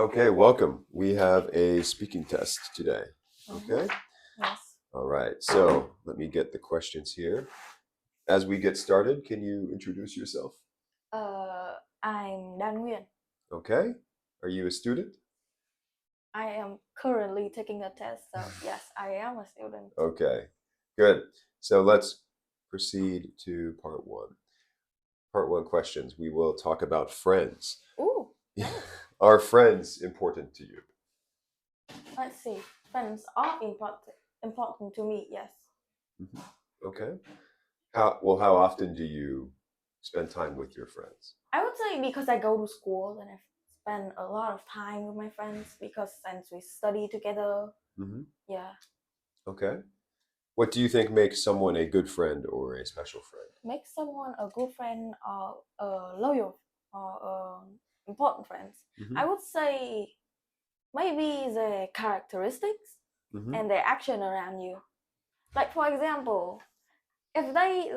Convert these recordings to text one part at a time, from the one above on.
Okay, welcome. We have a speaking test today. Okay? Yes. All right, so let me get the questions here. As we get started, can you introduce yourself? I'm Nguyên. Okay. Are you a student? I am currently taking a test, so yes, I am a student. Okay, good. So let's proceed to part one. Part one questions. We will talk about friends. Ooh, nice. Are friends important to you? Let's see. Friends are important to me, yes. Okay. How often do you spend time with your friends? I would say because I go to school and I spend a lot of time with my friends because since we study together, yeah. Okay. What do you think makes someone a good friend or a special friend? Make someone a good friend or loyal or important friends. I would say maybe the characteristics and their action around you. Like for example, if they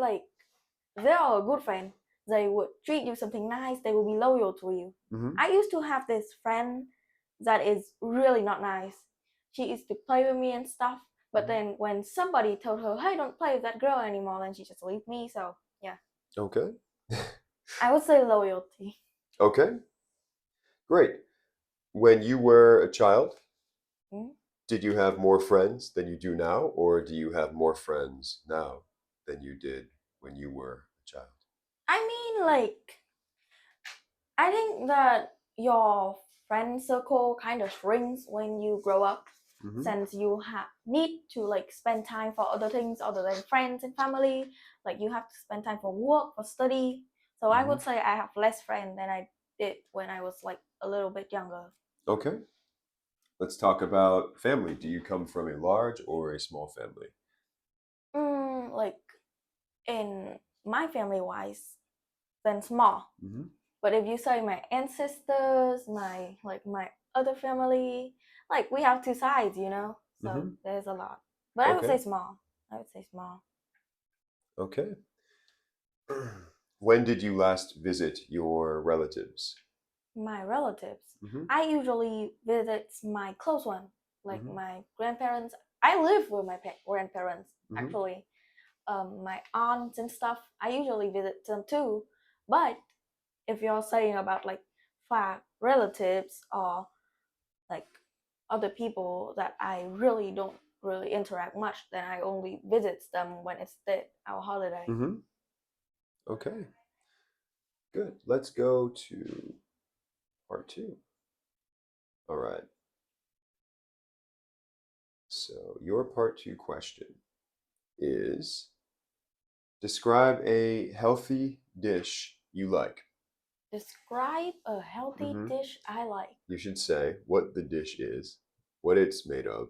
are a good friend, they would treat you something nice, they will be loyal to you. I used to have this friend that is really not nice. She used to play with me and stuff, but then when somebody told her, hey, don't play with that girl anymore, then she just leave me. So yeah. Okay. I would say loyalty. Okay. Great. When you were a child, did you have more friends than you do now, or do you have more friends now than you did when you were a child? I mean, I think that your friend circle kind of shrinks when you grow up, since you need to spend time for other things other than friends and family. Like you have to spend time for work, for study. So I would say I have less friends than I did when I was a little bit younger. Okay. Let's talk about family. Do you come from a large or a small family? Like in my family wise, then small. But if you say my ancestors, my other family, we have two sides, so there's a lot. But I would say small. I would say small. Okay. When did you last visit your relatives? My relatives, I usually visit my close one, like my grandparents. I live with my grandparents actually. My aunts and stuff, I usually visit them too. But if you're saying about far relatives or like other people that I really don't really interact much, then I only visit them when it's our holiday. Okay, good. Let's go to part two. All right. So your part two question is describe a healthy dish you like. Describe a healthy dish I like. You should say what the dish is, what it's made of,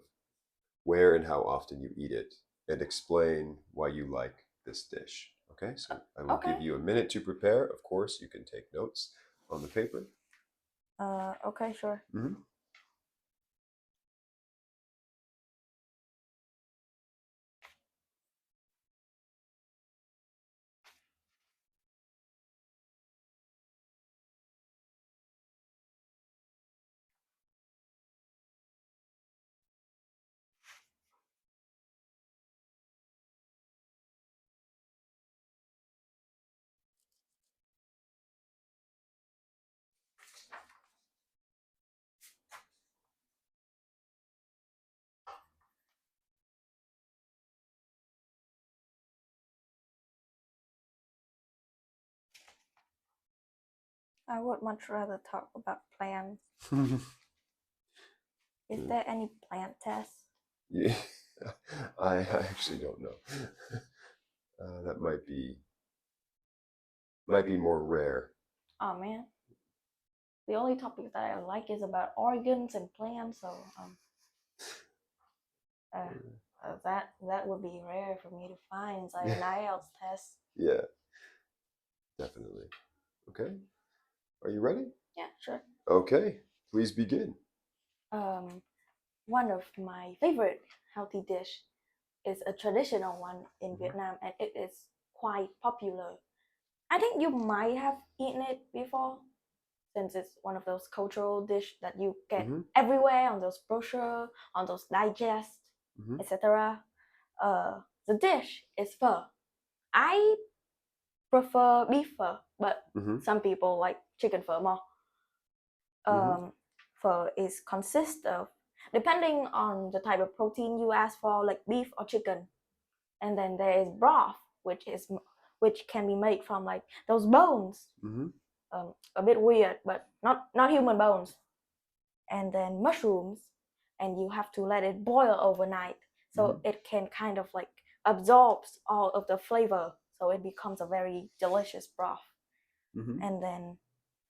where and how often you eat it, and explain why you like this dish. Okay, so I will give you a minute to prepare. Of course, you can take notes on the paper. Okay, sure. I would much rather talk about plants. Is there any plant test? Yeah, I actually don't know. That might be more rare. Oh man, the only topic that I like is about organs and plants, so that would be rare for me to find inside an IELTS test. Yeah, definitely. Okay, are you ready? Yeah, sure. Okay, please begin. One of my favorite healthy dish is a traditional one in Vietnam, and it is quite popular. I think you might have eaten it before, since it's one of those cultural dish that you get Mm-hmm. everywhere on those brochure, on those digests, Mm-hmm. etc. The dish is pho. I prefer beef pho, but Mm-hmm. some people like chicken pho more. Mm-hmm. Pho is consist of, depending on the type of protein you ask for, like beef or chicken, and then there is broth, which can be made from like those bones. Mm-hmm. A bit weird, but not human bones. And then mushrooms, and you have to let it boil overnight so Mm-hmm. it can kind of like absorbs all of the flavor, so it becomes a very delicious broth. Mm-hmm. And then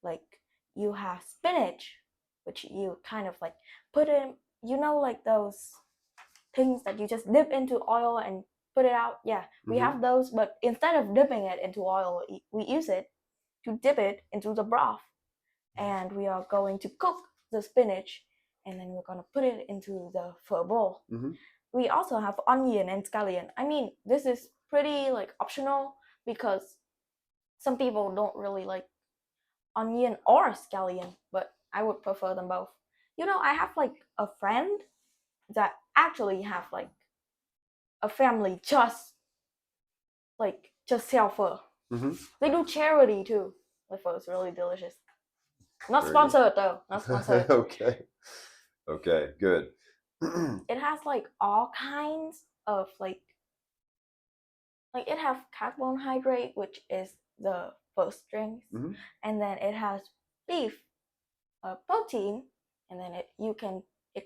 like you have spinach, which you kind of like put in, like those things that you just dip into oil and put it out. Yeah, we Mm-hmm. have those, but instead of dipping it into oil, we use it to dip it into the broth. And we are going to cook the spinach, and then we're going to put it into the pho bowl. Mm-hmm. We also have onion and scallion. I mean, this is pretty like optional because some people don't really like onion or scallion, but I would prefer them both. I have like a friend that actually have like a family just sell pho. Mm-hmm. They do charity too. The pho is really delicious. Not Very sponsored though. Not sponsored. Okay. Okay. Good. It has like all kinds of like it has carbohydrate, which is the first strings, Mm-hmm. and then it has beef, protein, and then it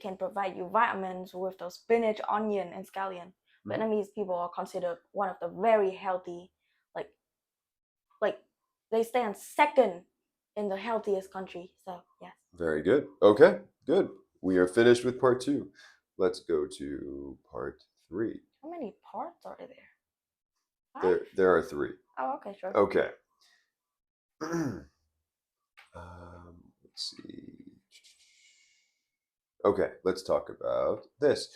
can provide you vitamins with those spinach, onion, and scallion. Mm-hmm. Vietnamese people are considered one of the very healthy, like like they stand second in the healthiest country. So yes. Very good. Okay. Good. We are finished with part 2. Let's go to part 3. How many parts are there? 5? There are 3. Oh, okay, sure. Okay. Let's see. Okay, let's talk about this.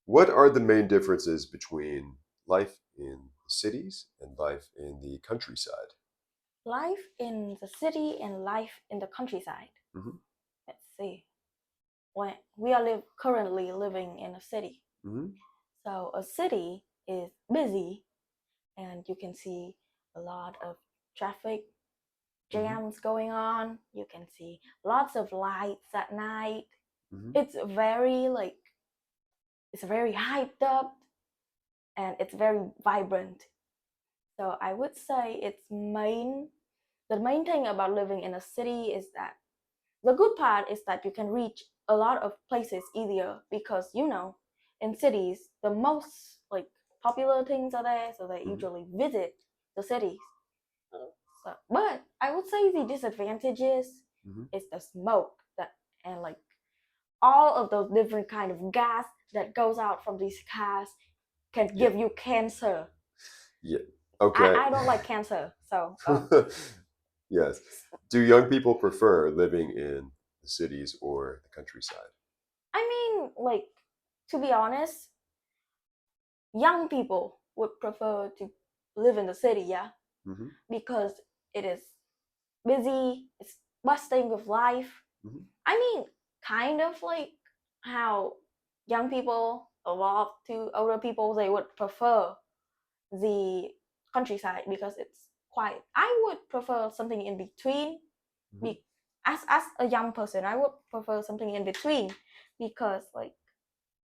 What are the main differences between life in the cities and life in the countryside? Life in the city and life in the countryside. Mm-hmm. Let's see. When we are currently living in a city, Mm-hmm. so a city is busy, and you can see a lot of traffic jams going on. You can see lots of lights at night. Mm-hmm. It's very hyped up, and it's very vibrant. So I would say the main thing about living in a city is that the good part is that you can reach a lot of places easier because in cities the most like popular things are there, so they usually visit the cities. So, but I would say the disadvantages is the smoke and like all of those different kind of gas that goes out from these cars can give you cancer. Yeah. Okay. I don't like cancer, so Yes. Do young people prefer living in the cities or the countryside? I mean, like, to be honest, young people would prefer to live in the city, yeah, Mm-hmm. because it is busy, it's bustling with life. Mm-hmm. I mean, kind of like how young people, a lot to older people, they would prefer the countryside because it's quiet. I would prefer something in between. Mm-hmm. As a young person, I would prefer something in between because like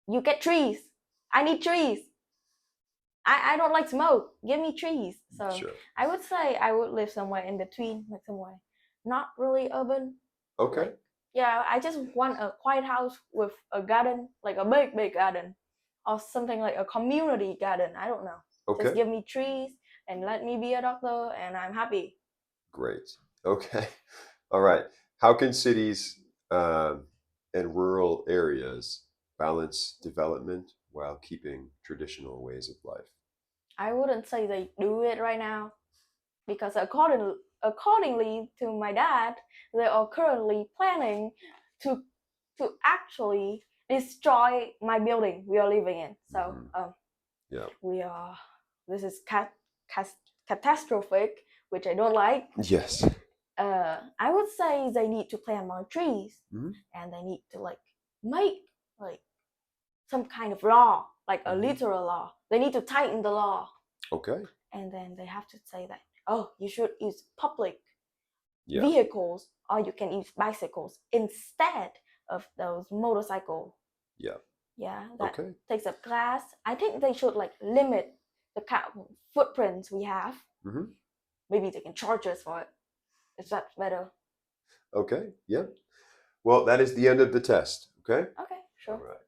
you get trees. I need trees. I don't like smoke. Give me trees. So Sure. I would say I would live somewhere in between, like somewhere not really urban. Okay. Like, yeah, I just want a quiet house with a garden, like a big garden, or something like a community garden. I don't know. Okay. Just give me trees and let me be a doctor, and I'm happy. Great. Okay. All right. How can cities and rural areas balance development while keeping traditional ways of life? I wouldn't say they do it right now because accordingly to my dad, they are currently planning to actually destroy my building we are living in. So Yeah. this is catastrophic, which I don't like. Yes. I would say they need to plant more trees, and they need to like make like some kind of law, like a literal law. They need to tighten the law. Okay. And then they have to say that, oh, you should use public vehicles, or you can use bicycles instead of those motorcycles. Yeah. Yeah, that takes up glass. I think they should like limit the carbon footprints we have. Maybe they can charge us for it. Is that better? Okay. Yeah. Well, that is the end of the test. Okay. Okay. Sure. All right.